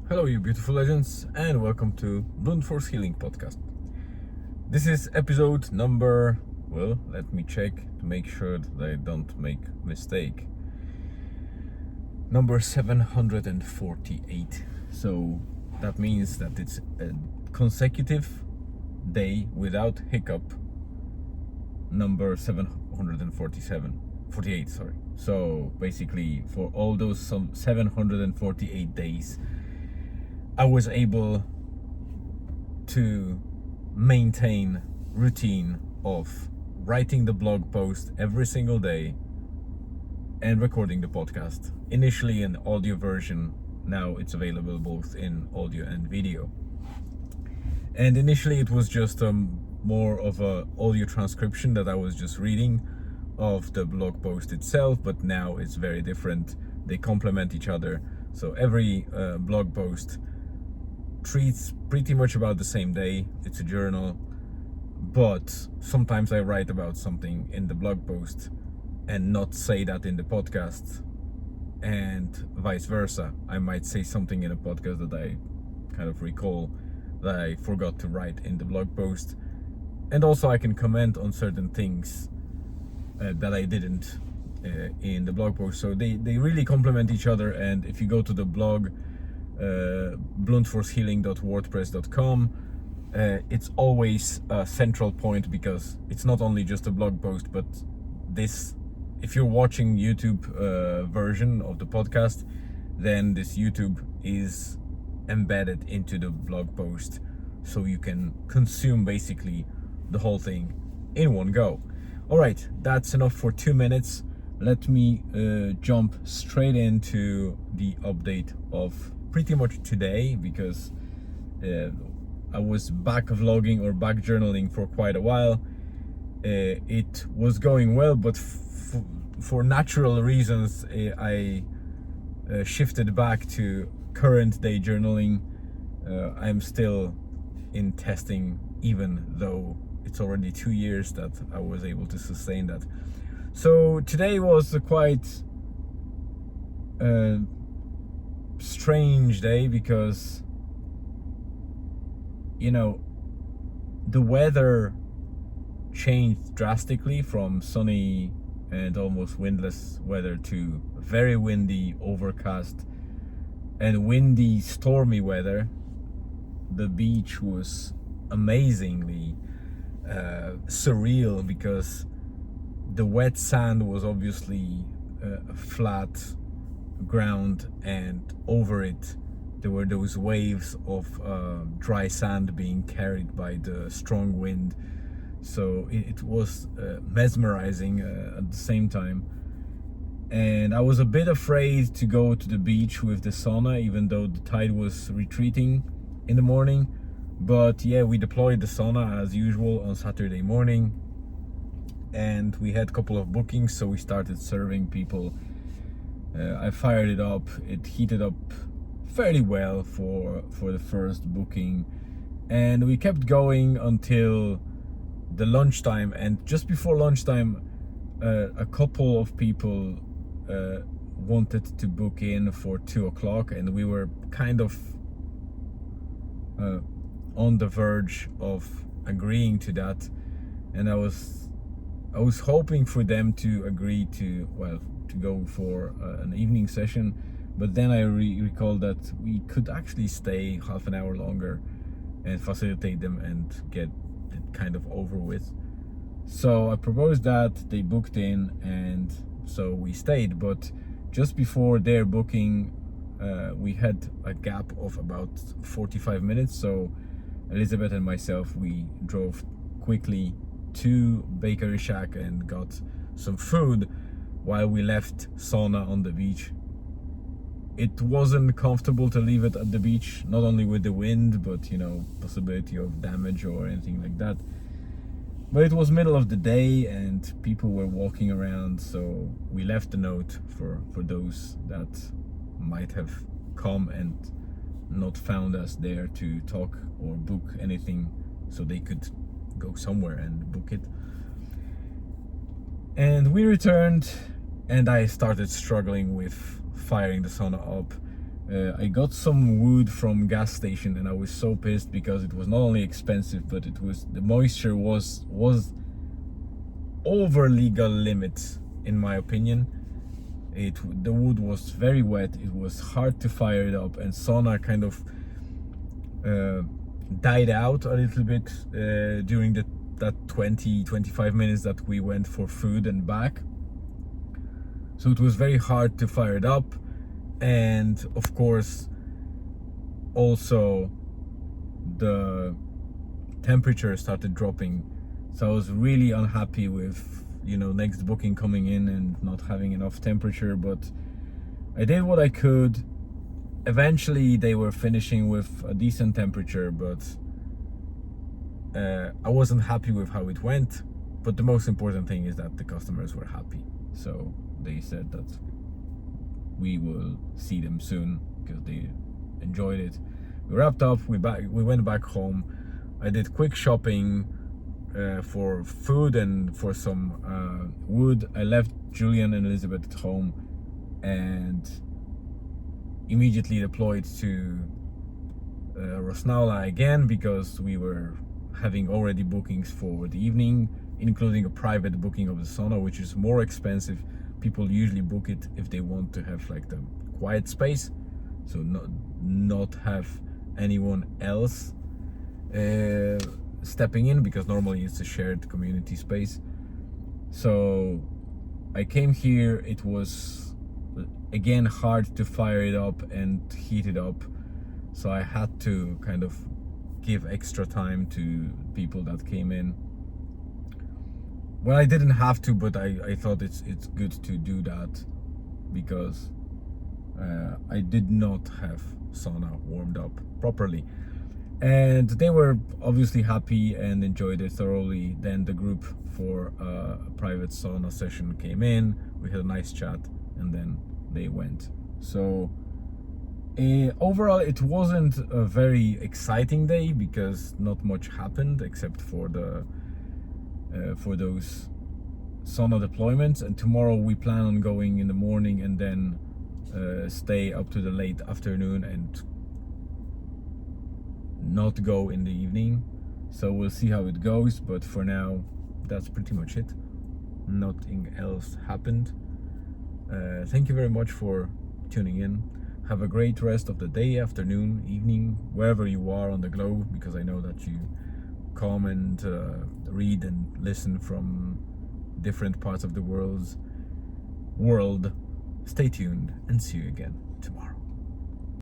Hello, you beautiful legends, and welcome to Blunt Force Healing Podcast. This is episode number, let me check to make sure that I don't make mistake. Number 748. So that means that it's a consecutive day without hiccup. Number 48. So basically, for all those 748 days, I was able to maintain routine of writing the blog post every single day and recording the podcast. Initially an audio version, now it's available both in audio and video. And initially it was just more of a audio transcription that I was just reading of the blog post itself, but now it's very different. They complement each other. So every blog post treats pretty much about the same day. It's a journal, but sometimes I write about something in the blog post and not say that in the podcast, and vice versa. I might say something in a podcast that I kind of recall that I forgot to write in the blog post, and also I can comment on certain things that I didn't in the blog post. So they really complement each other. And if you go to the blog, bluntforcehealing.wordpress.com, it's always a central point, because it's not only just a blog post, but this, if you're watching YouTube version of the podcast, then this YouTube is embedded into the blog post, so you can consume basically the whole thing in one go. All right, that's enough for 2 minutes. Let me jump straight into the update of pretty much today, because I was back vlogging or back journaling for quite a while. It was going well, but for natural reasons, I shifted back to current day journaling. I'm still in testing, even though it's already 2 years that I was able to sustain that. So today was a quite strange day, because the weather changed drastically from sunny and almost windless weather to very windy, overcast and windy, stormy weather. The beach was amazingly surreal, because the wet sand was obviously a flat ground, and over it there were those waves of dry sand being carried by the strong wind. So it was mesmerizing at the same time. And I was a bit afraid to go to the beach with the sauna, even though the tide was retreating in the morning. But yeah, we deployed the sauna as usual on Saturday morning, and we had a couple of bookings, so we started serving people. I fired it up. It heated up fairly well for the first booking, and we kept going until the lunchtime. And just before lunchtime, a couple of people wanted to book in for 2 o'clock, and we were kind of on the verge of agreeing to that. And I was hoping for them to agree to go for an evening session, but then I recalled that we could actually stay half an hour longer and facilitate them and get it kind of over with. So I proposed that, they booked in, and so we stayed. But just before their booking, we had a gap of about 45 minutes. So Elizabeth and myself, we drove quickly to Bakery Shack and got some food while we left sauna on the beach. It wasn't comfortable to leave it at the beach, not only with the wind, but possibility of damage or anything like that. But it was middle of the day and people were walking around, so we left a note for those that might have come and not found us there to talk or book anything, so they could go somewhere and book it. And we returned, and I started struggling with firing the sauna up. I got some wood from gas station, and I was so pissed because it was not only expensive, but it was, the moisture was over legal limits in my opinion. The wood was very wet, it was hard to fire it up, and sauna kind of died out a little bit during that 20-25 minutes that we went for food and back. So it was very hard to fire it up, and of course also the temperature started dropping. So I was really unhappy with, you know, next booking coming in and not having enough temperature, but I did what I could. Eventually they were finishing with a decent temperature, but I wasn't happy with how it went. But the most important thing is that the customers were happy, so they said that we will see them soon because they enjoyed it. We wrapped up, we went back home. I did quick shopping for food and for some wood. I left Julian and Elizabeth at home and immediately deployed to Rosnaula again, because we were having already bookings for the evening, including a private booking of the sauna, which is more expensive. People usually book it if they want to have like the quiet space, so not have anyone else stepping in, because normally it's a shared community space. So I came here. It was again hard to fire it up and heat it up, so I had to kind of give extra time to people that came in. Well, I didn't have to, but I thought it's good to do that, because I did not have sauna warmed up properly. And they were obviously happy and enjoyed it thoroughly. Then the group for a private sauna session came in, we had a nice chat, and then they went. So overall it wasn't a very exciting day, because not much happened except for those sauna deployments. And tomorrow we plan on going in the morning and then stay up to the late afternoon and not go in the evening. So we'll see how it goes, but for now that's pretty much it. Nothing else happened. Thank you very much for tuning in. Have a great rest of the day, afternoon, evening, wherever you are on the globe, because I know that you come and read and listen from different parts of the world. Stay tuned and see you again tomorrow.